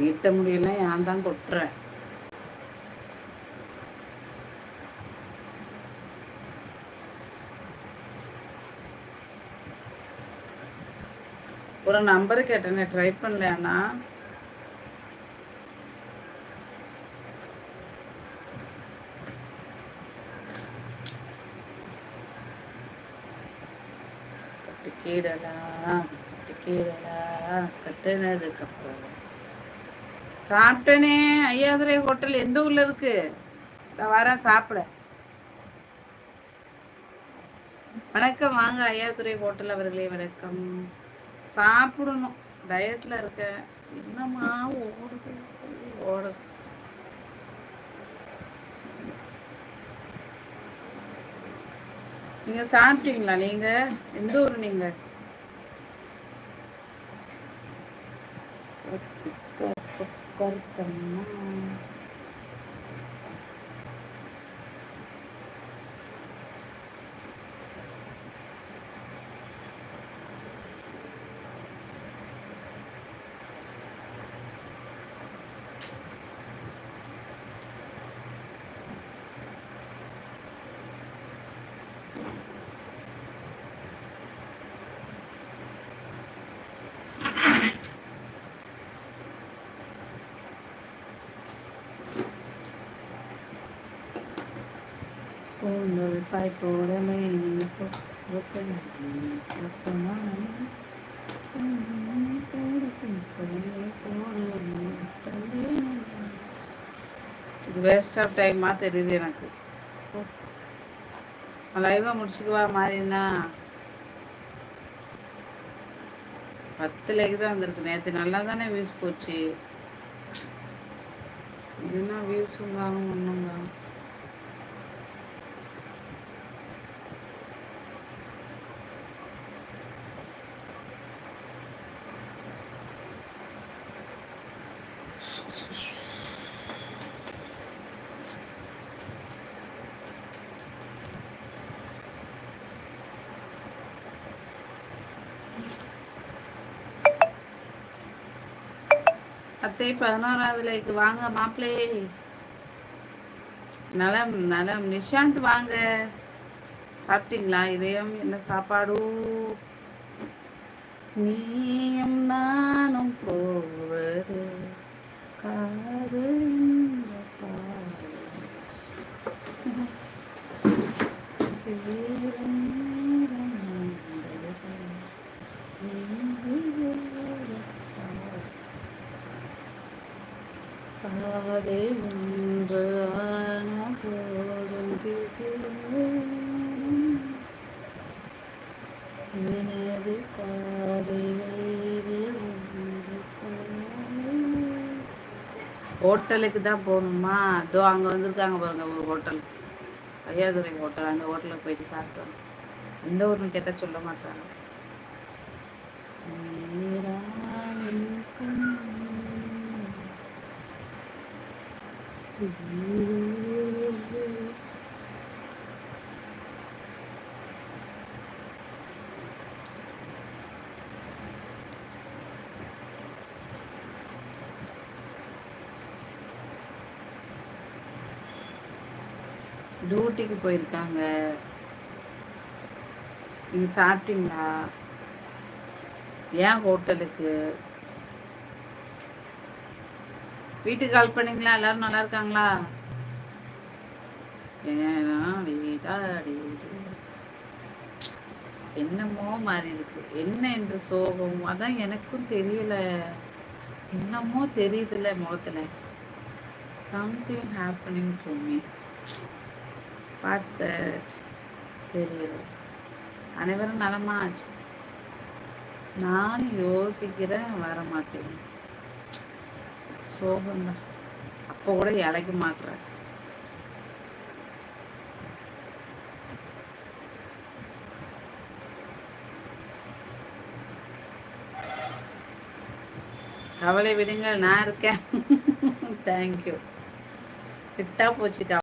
நீட்ட முடியல, ஏன் தான் கொட்டுறேன். ஒரு நம்பரு கேட்டேனே, ட்ரை பண்ணலையாண்ணா? கட்டுனதுக்கு அப்புறம் சாப்பிட்டேனே. ஐயாதுரை ஹோட்டல் எந்த ஊர்ல இருக்கு? வரேன் சாப்பிட. வணக்கம், வாங்க ஐயாதுரை ஹோட்டல் அவர்களே, வணக்கம். சாப்பிடணும், டயட்ல இருக்க. என்னமா ஓடுது ஓடுது. நீங்க சாப்பிட்டீங்களா? நீங்க எந்த ஊர்? நீங்க கருத்தம்மா. பாய் போடமே இது வேஸ்ட் ஆஃப் டைமா தெரியுது எனக்கு. லைவா முடிச்சுக்குவா மாறினா 10 லைக் தான் வந்திருக்கு. நேற்று நல்லா தானே வியூஸ் போச்சு. இதுனா வியூஸும் காணும் ஒன்றும் காணும். அத்தை 11வது லைக் வாங்க மாப்பிளே. நலம் நலம். நிஷாந்த் வாங்க. சாப்பிட்டீங்களா? இதயம் என்ன சாப்பாடு? நீயும் நானும் போவது காதல் பாதை ஒன்று ஆன போதும் எனது பாதை வேறு ஹோட்டலுக்கு தான் போகணுமா? அதோ அங்கே வந்திருக்காங்க பாருங்க ஒரு ஹோட்டல், ஐயாதுரை ஹோட்டல். அந்த ஹோட்டலுக்கு போயிட்டு சாப்பிட்டோம். எந்த ஊர்னு கேட்டால் சொல்ல மாட்டாங்க. டியூட்டிக்கு போயிருக்காங்க. நீங்க சாப்பிட்டீங்களா? ஏன் ஹோட்டலுக்கு? வீட்டுக்கு கால் பண்ணீங்களா? எல்லாரும் நல்லா இருக்காங்களா? என்னமோ மாறி இருக்கு. என்ன என்று சோகம்? அதான் எனக்கும் தெரியல. என்னமோ தெரியுதுல்ல முகத்துல. Something happening to me. What's that? தெரியல. அனைவரும் நலமா? நான் யோசிக்கிறேன், வர மாட்டேன். சோகம்தான். அப்போ கூட இலைக்க மாட்டுறேன். கவலை விடுங்கள், நான் இருக்கேன். தேங்க்யூ. கிட்டா போச்சுக்கா.